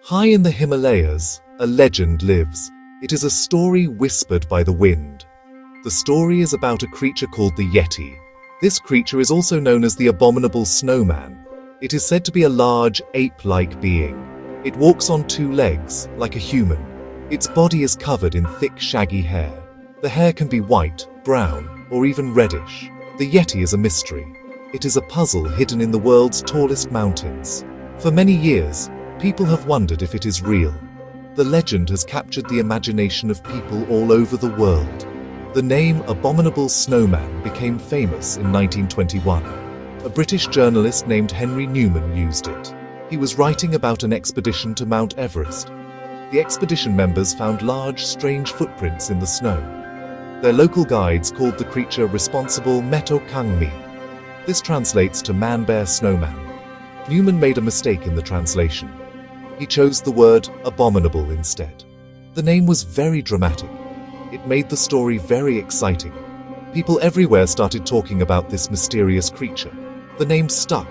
High in the Himalayas, a legend lives. It is a story whispered by the wind. The story is about a creature called the Yeti. This creature is also known as the Abominable Snowman. It is said to be a large, ape-like being. It walks on two legs, like a human. Its body is covered in thick, shaggy hair. The hair can be white, brown, or even reddish. The Yeti is a mystery. It is a puzzle hidden in the world's tallest mountains. For many years, people have wondered if it is real. The legend has captured the imagination of people all over the world. The name Abominable Snowman became famous in 1921. A British journalist named Henry Newman used it. He was writing about an expedition to Mount Everest. The expedition members found large, strange footprints in the snow. Their local guides called the creature responsible Meto Kangmi. This translates to man-bear snowman. Newman made a mistake in the translation. He chose the word abominable instead. The name was very dramatic. It made the story very exciting. People everywhere started talking about this mysterious creature. The name stuck,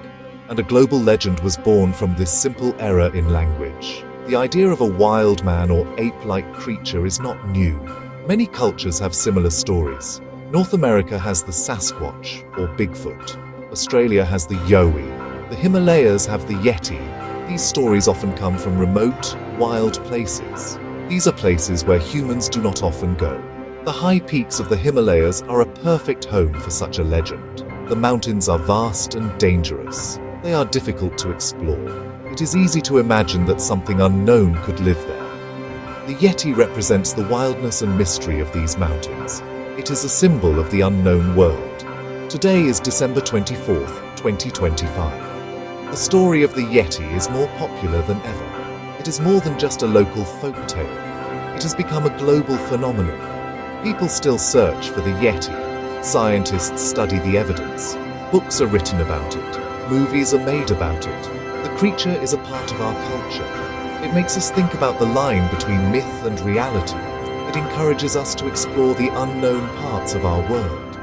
and a global legend was born from this simple error in language. The idea of a wild man or ape-like creature is not new. Many cultures have similar stories. North America has the Sasquatch, or Bigfoot. Australia has the Yowie. The Himalayas have the Yeti. These stories often come from remote, wild places. These are places where humans do not often go. The high peaks of the Himalayas are a perfect home for such a legend. The mountains are vast and dangerous. They are difficult to explore. It is easy to imagine that something unknown could live there. The Yeti represents the wildness and mystery of these mountains. It is a symbol of the unknown world. Today is December 24th, 2025. The story of the Yeti is more popular than ever. It is more than just a local folk tale. It has become a global phenomenon. People still search for the Yeti. Scientists study the evidence. Books are written about it. Movies are made about it. The creature is a part of our culture. It makes us think about the line between myth and reality. It encourages us to explore the unknown parts of our world.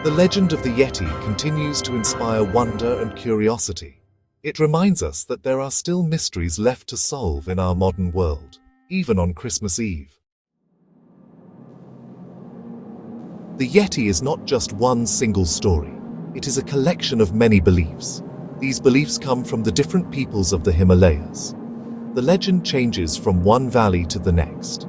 The legend of the Yeti continues to inspire wonder and curiosity. It reminds us that there are still mysteries left to solve in our modern world, even on Christmas Eve. The Yeti is not just one single story. It is a collection of many beliefs. These beliefs come from the different peoples of the Himalayas. The legend changes from one valley to the next.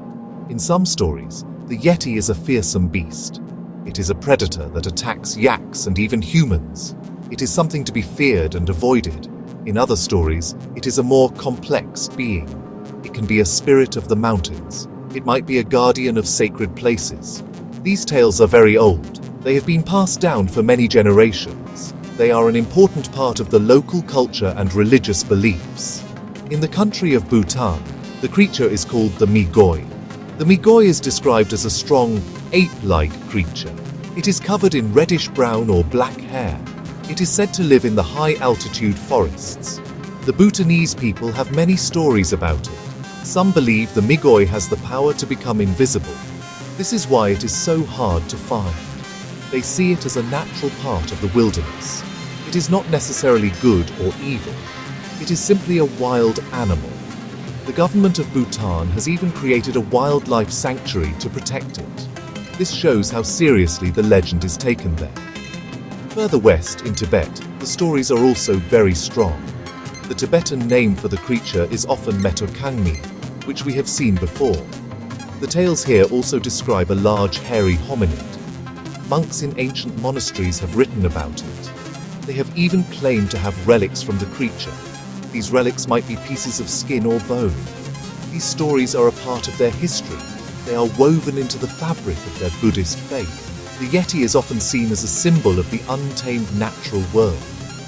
In some stories, the Yeti is a fearsome beast. It is a predator that attacks yaks and even humans. It is something to be feared and avoided. In other stories, it is a more complex being. It can be a spirit of the mountains. It might be a guardian of sacred places. These tales are very old. They have been passed down for many generations. They are an important part of the local culture and religious beliefs. In the country of Bhutan, the creature is called the Migoi. The Migoi is described as a strong, ape-like creature. It is covered in reddish-brown or black hair. It is said to live in the high-altitude forests. The Bhutanese people have many stories about it. Some believe the Migoi has the power to become invisible. This is why it is so hard to find. They see it as a natural part of the wilderness. It is not necessarily good or evil. It is simply a wild animal. The government of Bhutan has even created a wildlife sanctuary to protect it. This shows how seriously the legend is taken there. Further west, in Tibet, the stories are also very strong. The Tibetan name for the creature is often Meto Kangmi, which we have seen before. The tales here also describe a large hairy hominid. Monks in ancient monasteries have written about it. They have even claimed to have relics from the creature. These relics might be pieces of skin or bone. These stories are a part of their history. They are woven into the fabric of their Buddhist faith. The Yeti is often seen as a symbol of the untamed natural world.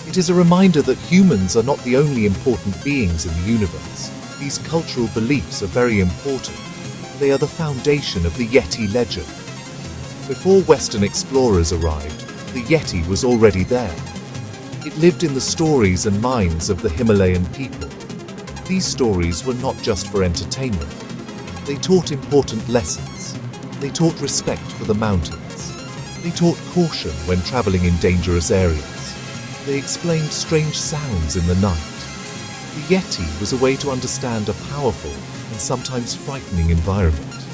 It is a reminder that humans are not the only important beings in the universe. These cultural beliefs are very important. They are the foundation of the Yeti legend. Before Western explorers arrived, the Yeti was already there. It lived in the stories and minds of the Himalayan people. These stories were not just for entertainment. They taught important lessons. They taught respect for the mountains. They taught caution when traveling in dangerous areas. They explained strange sounds in the night. The Yeti was a way to understand a powerful and sometimes frightening environment.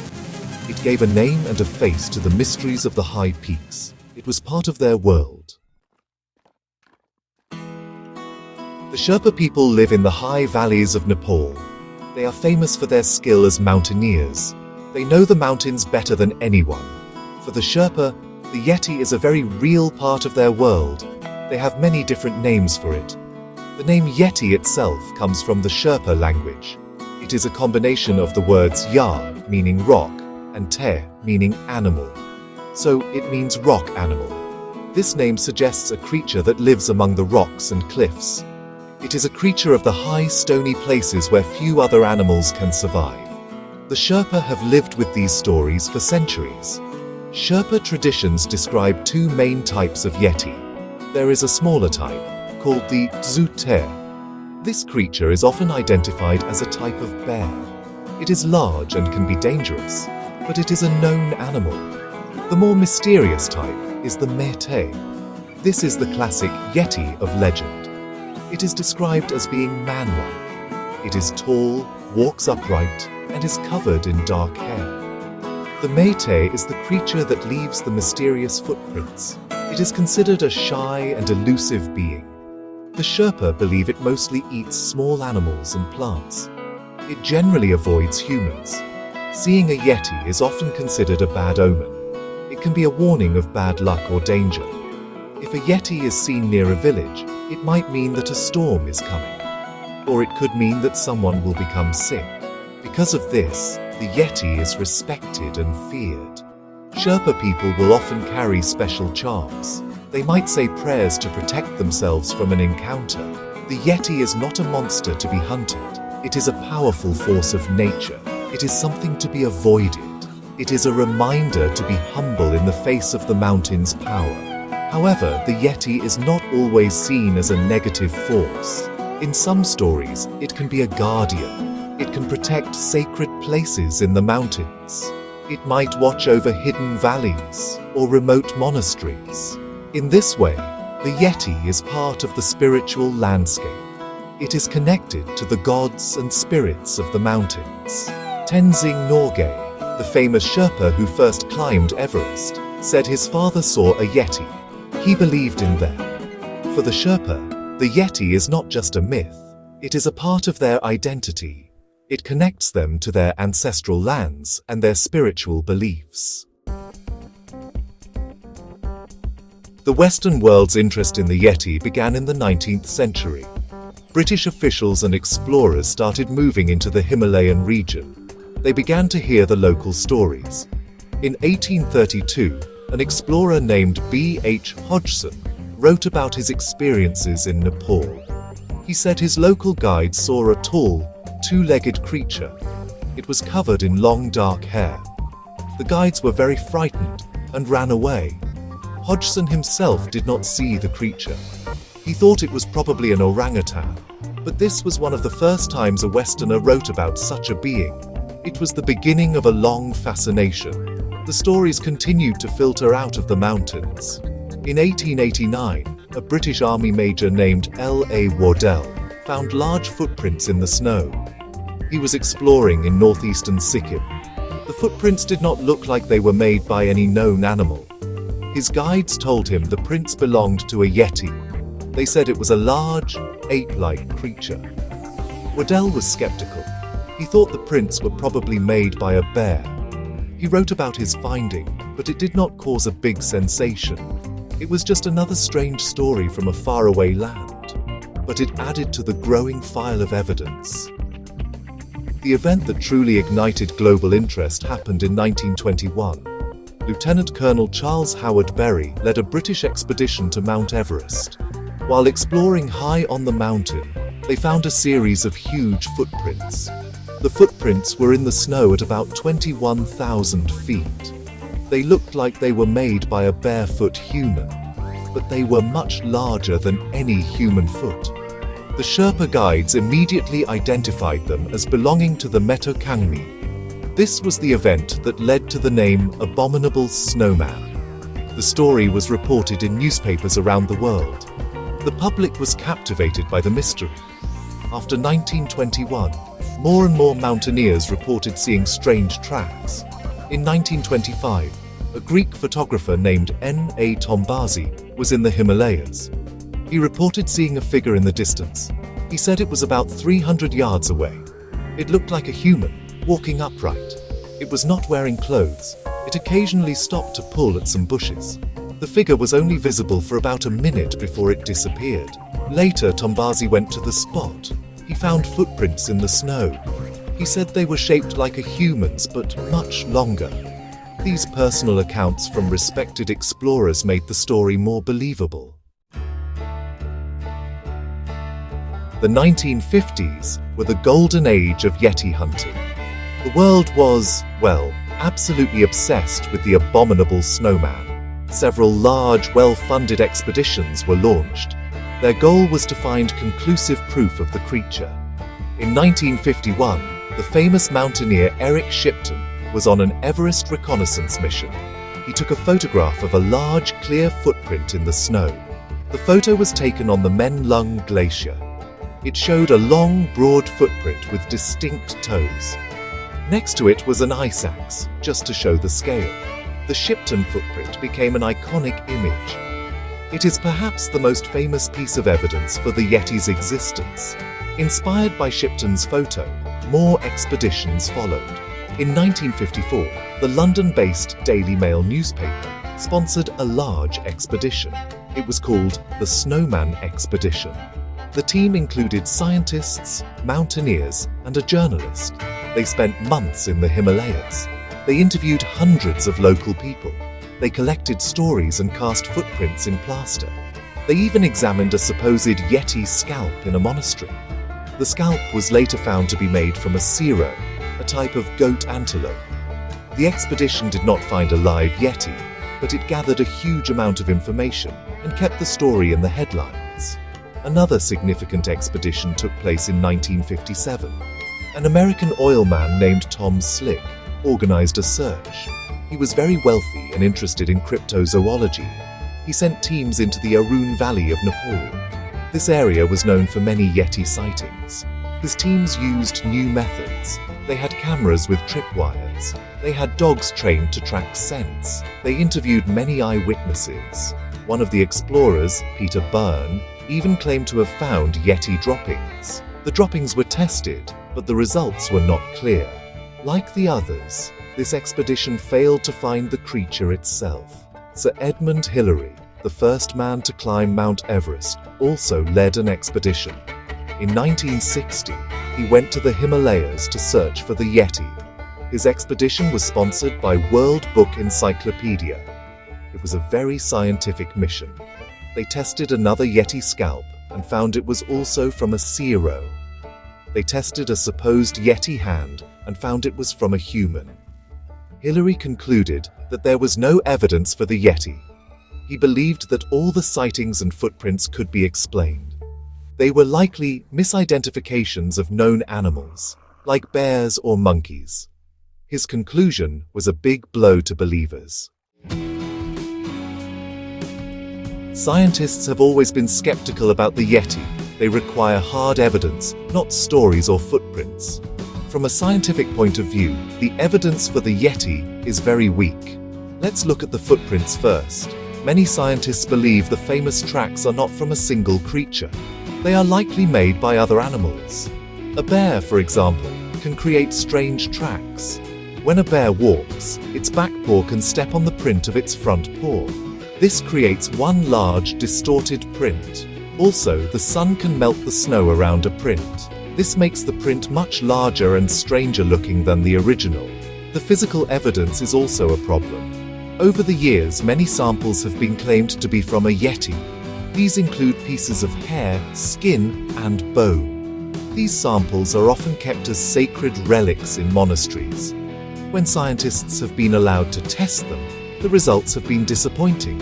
It gave a name and a face to the mysteries of the high peaks. It was part of their world. The Sherpa people live in the high valleys of Nepal. They are famous for their skill as mountaineers. They know the mountains better than anyone. For the Sherpa, the Yeti is a very real part of their world. They have many different names for it. The name Yeti itself comes from the Sherpa language. It is a combination of the words Ya, meaning rock, and Te, meaning animal. So it means rock animal. This name suggests a creature that lives among the rocks and cliffs. It is a creature of the high, stony places where few other animals can survive. The Sherpa have lived with these stories for centuries. Sherpa traditions describe two main types of Yeti. There is a smaller type, called the Dzute. This creature is often identified as a type of bear. It is large and can be dangerous, but it is a known animal. The more mysterious type is the Mete. This is the classic Yeti of legend. It is described as being man-like. It is tall, walks upright, and is covered in dark hair. The Mete is the creature that leaves the mysterious footprints. It is considered a shy and elusive being. The Sherpa believe it mostly eats small animals and plants. It generally avoids humans. Seeing a Yeti is often considered a bad omen. It can be a warning of bad luck or danger. If a Yeti is seen near a village, it might mean that a storm is coming. Or it could mean that someone will become sick. Because of this, the Yeti is respected and feared. Sherpa people will often carry special charms. They might say prayers to protect themselves from an encounter. The Yeti is not a monster to be hunted. It is a powerful force of nature. It is something to be avoided. It is a reminder to be humble in the face of the mountain's power. However, the Yeti is not always seen as a negative force. In some stories, it can be a guardian. It can protect sacred places in the mountains. It might watch over hidden valleys or remote monasteries. In this way, the Yeti is part of the spiritual landscape. It is connected to the gods and spirits of the mountains. Tenzing Norgay, the famous Sherpa who first climbed Everest, said his father saw a Yeti. He believed in them. For the Sherpa, the Yeti is not just a myth. It is a part of their identity. It connects them to their ancestral lands and their spiritual beliefs. The Western world's interest in the Yeti began in the 19th century. British officials and explorers started moving into the Himalayan region. They began to hear the local stories. In 1832, an explorer named B.H. Hodgson wrote about his experiences in Nepal. He said his local guides saw a tall, two-legged creature. It was covered in long dark hair. The guides were very frightened and ran away. Hodgson himself did not see the creature. He thought it was probably an orangutan, but this was one of the first times a Westerner wrote about such a being. It was the beginning of a long fascination. The stories continued to filter out of the mountains. In 1889, a British Army major named L.A. Wardell found large footprints in the snow. He was exploring in northeastern Sikkim. The footprints did not look like they were made by any known animal. His guides told him the prints belonged to a Yeti. They said it was a large, ape-like creature. Wardell was skeptical. He thought the prints were probably made by a bear. He wrote about his finding, but it did not cause a big sensation. It was just another strange story from a faraway land. But it added to the growing file of evidence. The event that truly ignited global interest happened in 1921. Lieutenant Colonel Charles Howard Berry led a British expedition to Mount Everest. While exploring high on the mountain, they found a series of huge footprints. The footprints were in the snow at about 21,000 feet. They looked like they were made by a barefoot human, but they were much larger than any human foot. The Sherpa guides immediately identified them as belonging to the Meto Kangmi. This was the event that led to the name Abominable Snowman. The story was reported in newspapers around the world. The public was captivated by the mystery. After 1921, more and more mountaineers reported seeing strange tracks. In 1925, a Greek photographer named N.A. Tombazi was in the Himalayas. He reported seeing a figure in the distance. He said it was about 300 yards away. It looked like a human, walking upright. It was not wearing clothes. It occasionally stopped to pull at some bushes. The figure was only visible for about a minute before it disappeared. Later, Tombazi went to the spot. He found footprints in the snow. He said they were shaped like a human's, but much longer. These personal accounts from respected explorers made the story more believable. The 1950s were the golden age of Yeti hunting. The world was, well, absolutely obsessed with the Abominable Snowman. Several large, well-funded expeditions were launched. Their goal was to find conclusive proof of the creature. In 1951, the famous mountaineer Eric Shipton was on an Everest reconnaissance mission. He took a photograph of a large, clear footprint in the snow. The photo was taken on the Menlung Glacier. It showed a long, broad footprint with distinct toes. Next to it was an ice axe, just to show the scale. The Shipton footprint became an iconic image. It is perhaps the most famous piece of evidence for the Yeti's existence. Inspired by Shipton's photo, more expeditions followed. In 1954, the London-based Daily Mail newspaper sponsored a large expedition. It was called the Snowman Expedition. The team included scientists, mountaineers, and a journalist. They spent months in the Himalayas. They interviewed hundreds of local people. They collected stories and cast footprints in plaster. They even examined a supposed Yeti scalp in a monastery. The scalp was later found to be made from a siro, a type of goat antelope. The expedition did not find a live Yeti, but it gathered a huge amount of information and kept the story in the headlines. Another significant expedition took place in 1957. An American oil man named Tom Slick organized a search. He was very wealthy and interested in cryptozoology. He sent teams into the Arun Valley of Nepal. This area was known for many Yeti sightings. His teams used new methods. They had cameras with tripwires. They had dogs trained to track scents. They interviewed many eyewitnesses. One of the explorers, Peter Byrne, even claimed to have found Yeti droppings. The droppings were tested, but the results were not clear. Like the others, this expedition failed to find the creature itself. Sir Edmund Hillary, the first man to climb Mount Everest, also led an expedition. In 1960, he went to the Himalayas to search for the Yeti. His expedition was sponsored by World Book Encyclopedia. It was a very scientific mission. They tested another Yeti scalp and found it was also from a siro. They tested a supposed Yeti hand and found it was from a human. Hillary concluded that there was no evidence for the Yeti. He believed that all the sightings and footprints could be explained. They were likely misidentifications of known animals, like bears or monkeys. His conclusion was a big blow to believers. Scientists have always been skeptical about the Yeti. They require hard evidence, not stories or footprints. From a scientific point of view, the evidence for the Yeti is very weak. Let's look at the footprints first. Many scientists believe the famous tracks are not from a single creature. They are likely made by other animals. A bear, for example, can create strange tracks. When a bear walks, its back paw can step on the print of its front paw. This creates one large, distorted print. Also, the sun can melt the snow around a print. This makes the print much larger and stranger looking than the original. The physical evidence is also a problem. Over the years, many samples have been claimed to be from a Yeti. These include pieces of hair, skin, and bone. These samples are often kept as sacred relics in monasteries. When scientists have been allowed to test them, the results have been disappointing.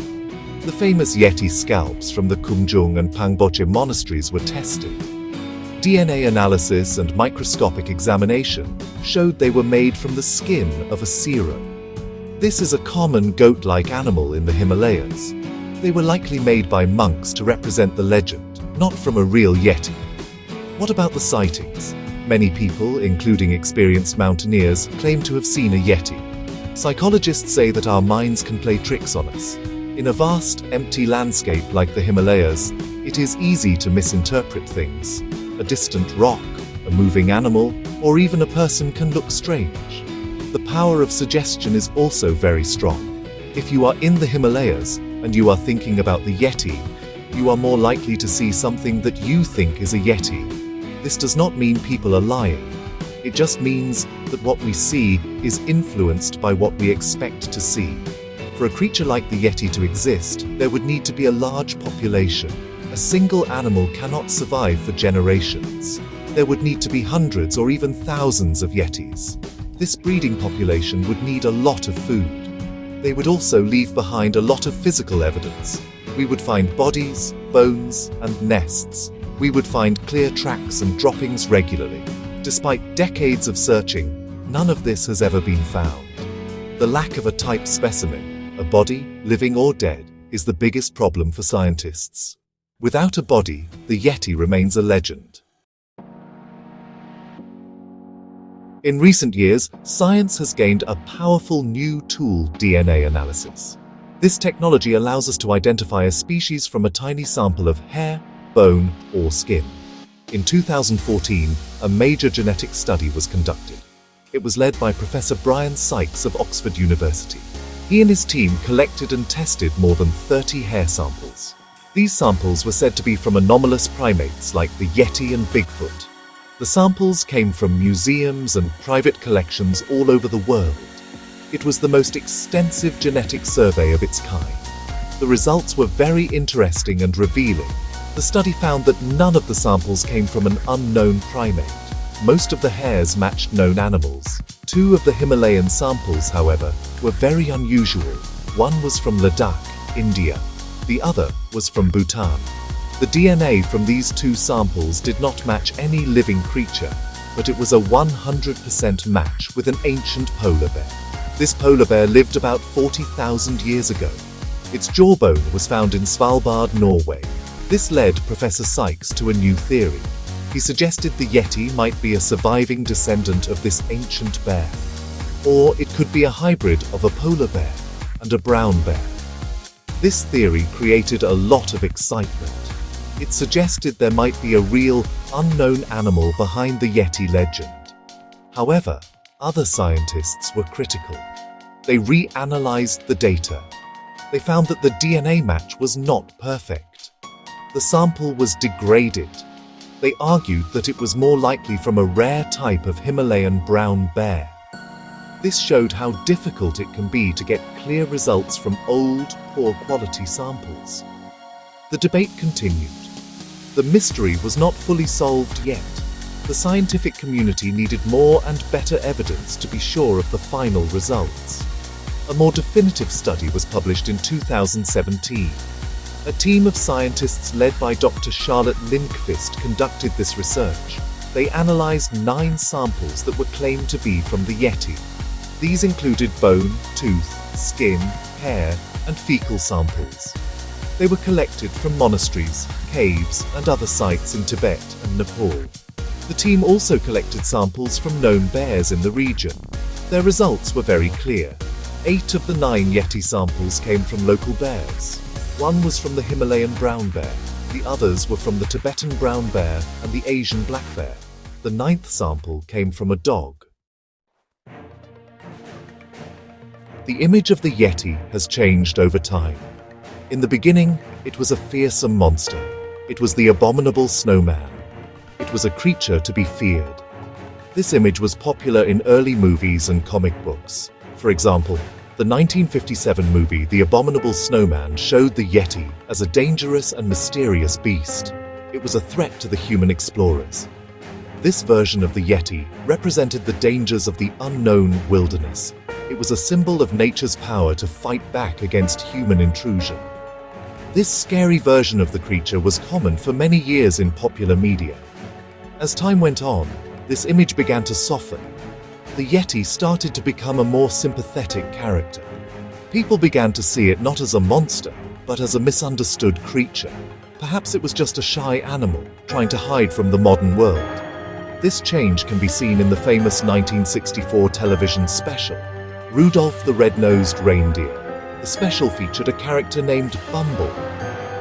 The famous Yeti scalps from the Kumjung and Pangboche monasteries were tested. DNA analysis and microscopic examination showed they were made from the skin of a siro. This is a common goat-like animal in the Himalayas. They were likely made by monks to represent the legend, not from a real Yeti. What about the sightings? Many people, including experienced mountaineers, claim to have seen a Yeti. Psychologists say that our minds can play tricks on us. In a vast, empty landscape like the Himalayas, it is easy to misinterpret things. A distant rock, a moving animal, or even a person can look strange. The power of suggestion is also very strong. If you are in the Himalayas and you are thinking about the Yeti, you are more likely to see something that you think is a Yeti. This does not mean people are lying. It just means that what we see is influenced by what we expect to see. For a creature like the Yeti to exist, there would need to be a large population. A single animal cannot survive for generations. There would need to be hundreds or even thousands of Yetis. This breeding population would need a lot of food. They would also leave behind a lot of physical evidence. We would find bodies, bones, and nests. We would find clear tracks and droppings regularly. Despite decades of searching, none of this has ever been found. The lack of a type specimen, a body, living or dead, is the biggest problem for scientists. Without a body, the Yeti remains a legend. In recent years, science has gained a powerful new tool, DNA analysis. This technology allows us to identify a species from a tiny sample of hair, bone, or skin. In 2014, a major genetic study was conducted. It was led by Professor Brian Sykes of Oxford University. He and his team collected and tested more than 30 hair samples. These samples were said to be from anomalous primates like the Yeti and Bigfoot. The samples came from museums and private collections all over the world. It was the most extensive genetic survey of its kind. The results were very interesting and revealing. The study found that none of the samples came from an unknown primate. Most of the hairs matched known animals. Two of the Himalayan samples, however, were very unusual. One was from Ladakh, India. The other was from Bhutan. The DNA from these two samples did not match any living creature, but it was a 100% match with an ancient polar bear. This polar bear lived about 40,000 years ago. Its jawbone was found in Svalbard, Norway. This led Professor Sykes to a new theory. He suggested the Yeti might be a surviving descendant of this ancient bear. Or it could be a hybrid of a polar bear and a brown bear. This theory created a lot of excitement. It suggested there might be a real, unknown animal behind the Yeti legend. However, other scientists were critical. They reanalyzed the data. They found that the DNA match was not perfect. The sample was degraded. They argued that it was more likely from a rare type of Himalayan brown bear. This showed how difficult it can be to get clear results from old, poor-quality samples. The debate continued. The mystery was not fully solved yet. The scientific community needed more and better evidence to be sure of the final results. A more definitive study was published in 2017. A team of scientists led by Dr. Charlotte Lindqvist conducted this research. They analyzed 9 samples that were claimed to be from the Yeti. These included bone, tooth, skin, hair, and fecal samples. They were collected from monasteries, caves, and other sites in Tibet and Nepal. The team also collected samples from known bears in the region. Their results were very clear. 8 of the 9 Yeti samples came from local bears. 1 was from the Himalayan brown bear. The others were from the Tibetan brown bear and the Asian black bear. The 9th sample came from a dog. The image of the Yeti has changed over time. In the beginning, it was a fearsome monster. It was the Abominable Snowman. It was a creature to be feared. This image was popular in early movies and comic books. For example, the 1957 movie The Abominable Snowman showed the Yeti as a dangerous and mysterious beast. It was a threat to the human explorers. This version of the Yeti represented the dangers of the unknown wilderness. It was a symbol of nature's power to fight back against human intrusion. This scary version of the creature was common for many years in popular media. As time went on, this image began to soften. The Yeti started to become a more sympathetic character. People began to see it not as a monster, but as a misunderstood creature. Perhaps it was just a shy animal trying to hide from the modern world. This change can be seen in the famous 1964 television special, Rudolph the Red-Nosed Reindeer. The special featured a character named Bumble.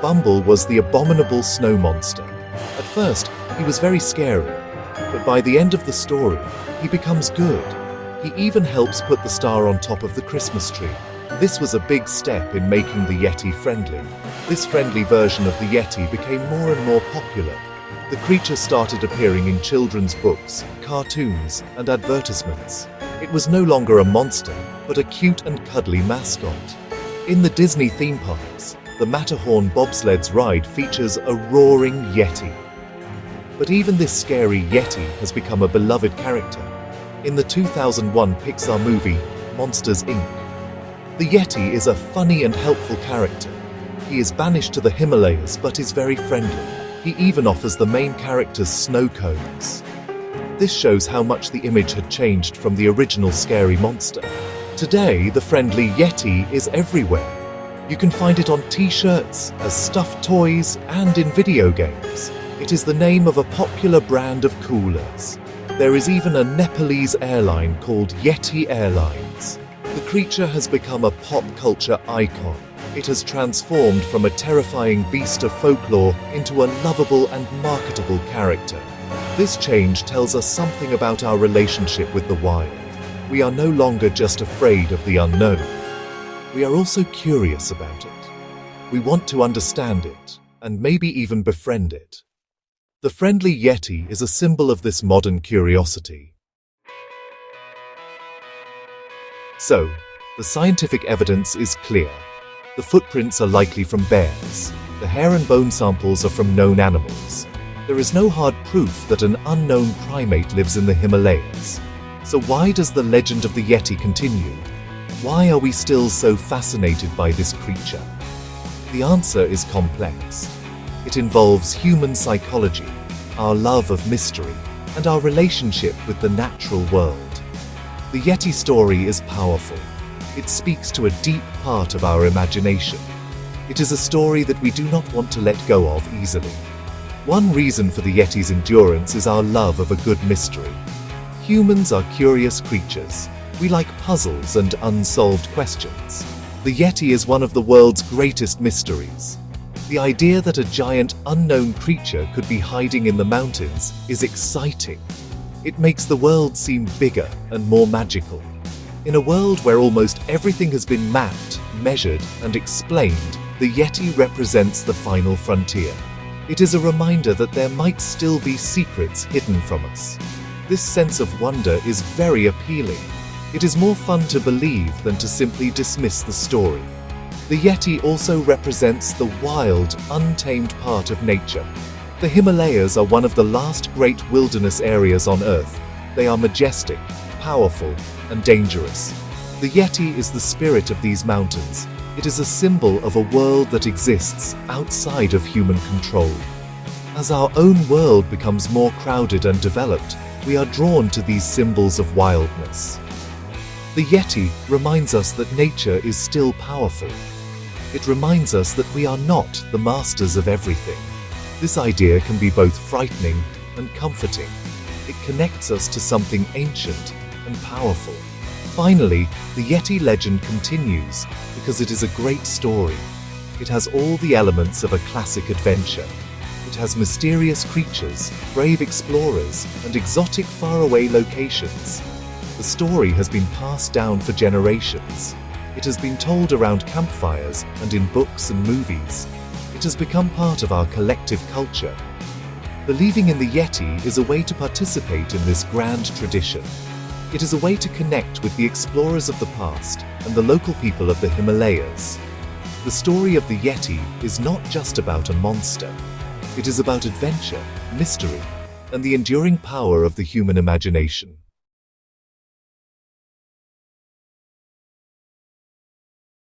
Bumble was the abominable snow monster. At first, he was very scary, but by the end of the story, he becomes good. He even helps put the star on top of the Christmas tree. This was a big step in making the Yeti friendly. This friendly version of the Yeti became more and more popular. The creature started appearing in children's books, cartoons, and advertisements. It was no longer a monster, but a cute and cuddly mascot. In the Disney theme parks, the Matterhorn bobsled's ride features a roaring Yeti. But even this scary Yeti has become a beloved character. In the 2001 Pixar movie, Monsters, Inc., the Yeti is a funny and helpful character. He is banished to the Himalayas but is very friendly. He even offers the main characters snow cones. This shows how much the image had changed from the original scary monster. Today, the friendly Yeti is everywhere. You can find it on t-shirts, as stuffed toys, and in video games. It is the name of a popular brand of coolers. There is even a Nepalese airline called Yeti Airlines. The creature has become a pop culture icon. It has transformed from a terrifying beast of folklore into a lovable and marketable character. This change tells us something about our relationship with the wild. We are no longer just afraid of the unknown. We are also curious about it. We want to understand it, and maybe even befriend it. The friendly Yeti is a symbol of this modern curiosity. So, the scientific evidence is clear. The footprints are likely from bears. The hair and bone samples are from known animals. There is no hard proof that an unknown primate lives in the Himalayas. So why does the legend of the Yeti continue? Why are we still so fascinated by this creature? The answer is complex. It involves human psychology, our love of mystery, and our relationship with the natural world. The Yeti story is powerful. It speaks to a deep part of our imagination. It is a story that we do not want to let go of easily. One reason for the Yeti's endurance is our love of a good mystery. Humans are curious creatures. We like puzzles and unsolved questions. The Yeti is one of the world's greatest mysteries. The idea that a giant, unknown creature could be hiding in the mountains is exciting. It makes the world seem bigger and more magical. In a world where almost everything has been mapped, measured, and explained, the Yeti represents the final frontier. It is a reminder that there might still be secrets hidden from us. This sense of wonder is very appealing. It is more fun to believe than to simply dismiss the story. The Yeti also represents the wild, untamed part of nature. The Himalayas are one of the last great wilderness areas on Earth. They are majestic, powerful, and dangerous. The Yeti is the spirit of these mountains. It is a symbol of a world that exists outside of human control. As our own world becomes more crowded and developed, we are drawn to these symbols of wildness. The Yeti reminds us that nature is still powerful. It reminds us that we are not the masters of everything. This idea can be both frightening and comforting. It connects us to something ancient and powerful. Finally, the Yeti legend continues because it is a great story. It has all the elements of a classic adventure. It has mysterious creatures, brave explorers, and exotic faraway locations. The story has been passed down for generations. It has been told around campfires and in books and movies. It has become part of our collective culture. Believing in the Yeti is a way to participate in this grand tradition. It is a way to connect with the explorers of the past and the local people of the Himalayas. The story of the Yeti is not just about a monster. It is about adventure, mystery, and the enduring power of the human imagination.